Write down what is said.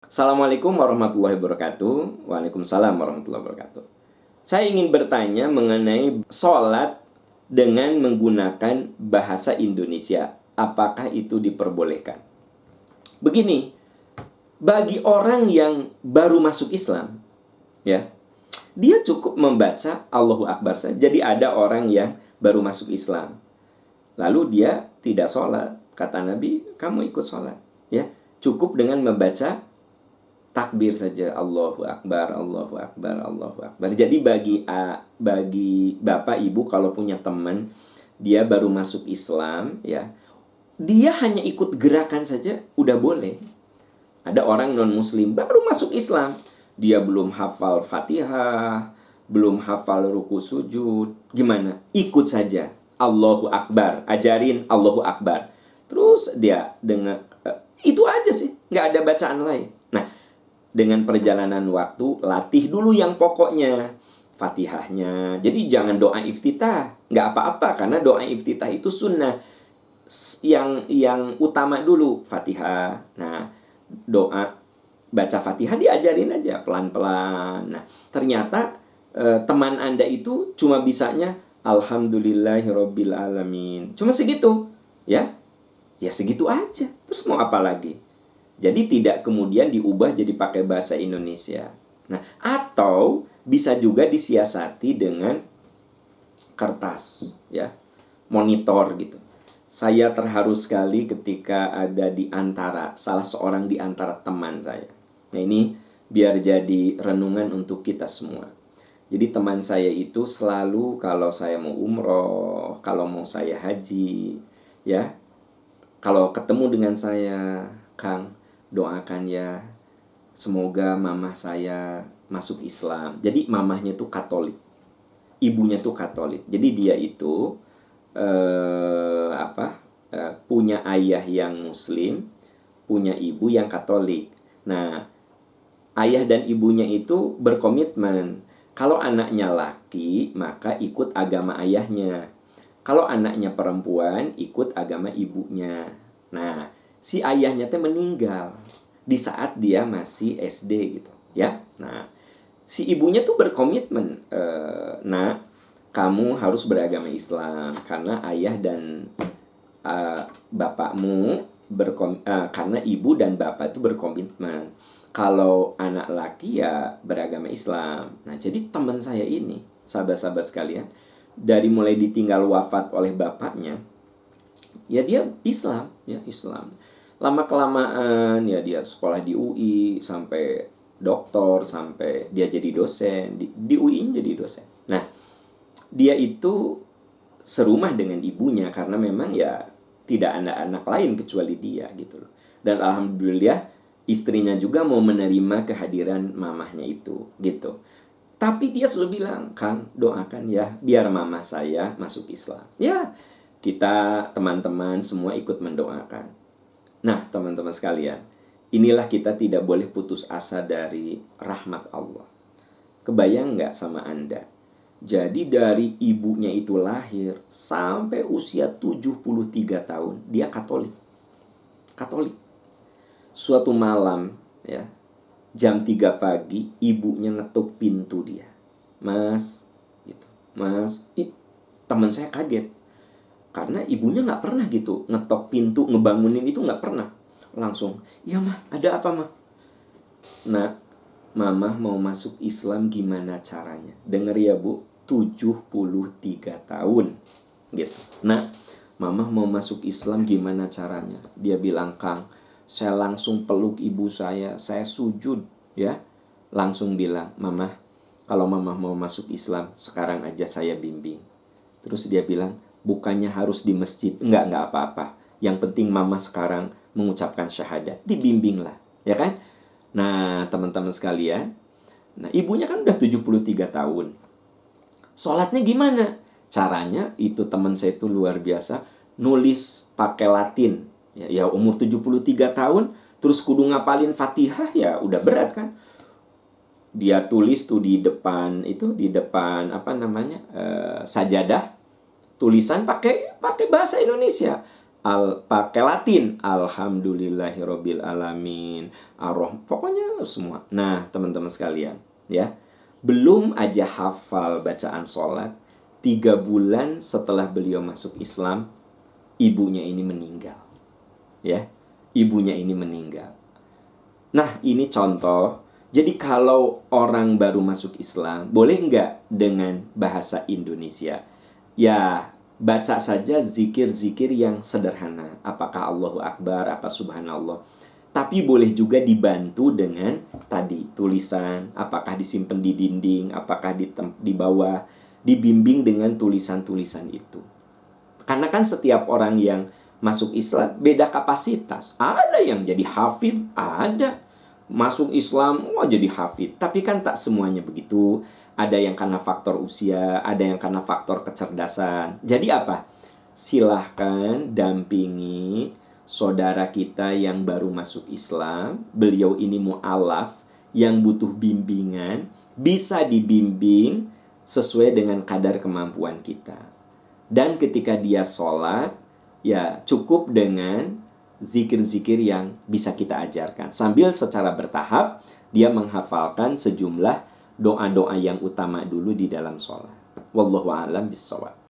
Assalamualaikum warahmatullahi wabarakatuh. Waalaikumsalam warahmatullahi wabarakatuh. Saya ingin bertanya mengenai sholat dengan menggunakan bahasa Indonesia. Apakah itu diperbolehkan? Begini, bagi orang yang baru masuk Islam, ya, dia cukup membaca Allahu Akbar saja. Jadi ada orang yang baru masuk Islam, lalu dia tidak sholat. Kata Nabi, kamu ikut sholat. Ya, cukup dengan membaca takbir saja, Allahu Akbar, Allahu Akbar, Allahu Akbar. Jadi bagi bapak ibu kalau punya teman dia baru masuk Islam, ya, dia hanya ikut gerakan saja udah boleh. Ada orang non muslim baru masuk Islam, dia belum hafal Fatihah, belum hafal ruku sujud, gimana? Ikut saja, Allahu Akbar, ajarin Allahu Akbar. Terus dia dengar, itu aja sih, nggak ada bacaan lain. Nah, dengan perjalanan waktu, latih dulu yang pokoknya, Fatihahnya. Jadi jangan doa iftitah, nggak apa-apa, karena doa iftitah itu sunnah. Yang utama dulu Fatihah. Nah, doa baca Fatihah diajarin aja pelan-pelan. Nah, ternyata teman Anda itu cuma bisanya Alhamdulillahirabbil alamin. Cuma segitu, ya. Ya segitu aja. Terus mau apa lagi? Jadi tidak kemudian diubah jadi pakai bahasa Indonesia. Nah, atau bisa juga disiasati dengan kertas, ya, monitor gitu. Saya terharu sekali ketika ada salah seorang di antara teman saya. Nah, ini biar jadi renungan untuk kita semua. Jadi teman saya itu selalu kalau saya mau umroh, kalau mau saya haji, ya, kalau ketemu dengan saya, Kang, doakan ya, semoga mamah saya masuk Islam. Jadi mamahnya tuh Katolik, ibunya tuh Katolik. Jadi dia itu punya ayah yang Muslim, punya ibu yang Katolik. Nah, ayah dan ibunya itu berkomitmen, kalau anaknya laki maka ikut agama ayahnya, kalau anaknya perempuan ikut agama ibunya. Nah, si ayahnya teh meninggal di saat dia masih SD gitu, ya. Nah, si ibunya tuh berkomitmen, nah, kamu harus beragama Islam karena ayah dan bapakmu karena ibu dan bapak itu berkomitmen. Kalau anak laki ya beragama Islam. Nah, jadi teman saya ini, sahabat-sahabat sekalian, dari mulai ditinggal wafat oleh bapaknya, ya dia Islam, ya Islam. Lama kelamaan ya dia sekolah di UI sampai doktor, sampai dia jadi dosen di UI jadi dosen. Nah, dia itu serumah dengan ibunya karena memang ya tidak ada anak lain kecuali dia gitu loh. Dan alhamdulillah istrinya juga mau menerima kehadiran mamahnya itu gitu. Tapi dia selalu bilang, Kang, doakan ya biar mama saya masuk Islam. Ya, kita teman-teman semua ikut mendoakan. Nah, teman-teman sekalian, inilah kita tidak boleh putus asa dari rahmat Allah. Kebayang nggak sama Anda? Jadi dari ibunya itu lahir sampai usia 73 tahun, dia Katolik. Katolik. Suatu malam, ya, jam 3 pagi, ibunya ngetuk pintu dia. Mas, gitu. Mas, teman saya kaget. Karena ibunya nggak pernah gitu, ngetok pintu, ngebangunin itu nggak pernah. Langsung, iya mah, ada apa mah? Nah, mama mau masuk Islam gimana caranya? Dengar ya bu, 73 tahun. Gitu. Nah, mama mau masuk Islam gimana caranya? Dia bilang, Kang, saya langsung peluk ibu saya sujud, ya. Langsung bilang, Mama, kalau mama mau masuk Islam, sekarang aja saya bimbing. Terus dia bilang, bukannya harus di masjid. Enggak apa-apa. Yang penting mama sekarang mengucapkan syahadat. Dibimbinglah, ya kan? Nah, teman-teman sekalian, nah ibunya kan udah 73 tahun. Sholatnya gimana? Caranya itu teman saya itu luar biasa, nulis pakai Latin. Ya umur 73 tahun terus kudu ngapalin Fatihah, ya udah berat kan. Dia tulis tuh di depan sajadah, tulisan pakai bahasa Indonesia. pakai Latin, alhamdulillahirobbil alamin, pokoknya semua. Nah, teman-teman sekalian, ya, belum aja hafal bacaan sholat, 3 bulan setelah beliau masuk Islam, ibunya ini meninggal, ya, ibunya ini meninggal. Nah, ini contoh. Jadi kalau orang baru masuk Islam, boleh nggak dengan bahasa Indonesia? Ya, baca saja zikir-zikir yang sederhana. Apakah Allahu Akbar, apa Subhanallah. Tapi boleh juga dibantu dengan tadi, tulisan. Apakah disimpan di dinding, apakah di bawah. Dibimbing dengan tulisan-tulisan itu. Karena kan setiap orang yang masuk Islam beda kapasitas. Ada yang jadi hafid, ada masuk Islam, jadi hafid. Tapi kan tak semuanya begitu. Ada yang karena faktor usia, ada yang karena faktor kecerdasan. Jadi apa? Silahkan dampingi saudara kita yang baru masuk Islam. Beliau ini mu'alaf, yang butuh bimbingan. Bisa dibimbing sesuai dengan kadar kemampuan kita. Dan ketika dia sholat, ya cukup dengan zikir-zikir yang bisa kita ajarkan. Sambil secara bertahap, dia menghafalkan sejumlah doa-doa yang utama dulu di dalam sholat. Wallahu a'lam bishawab.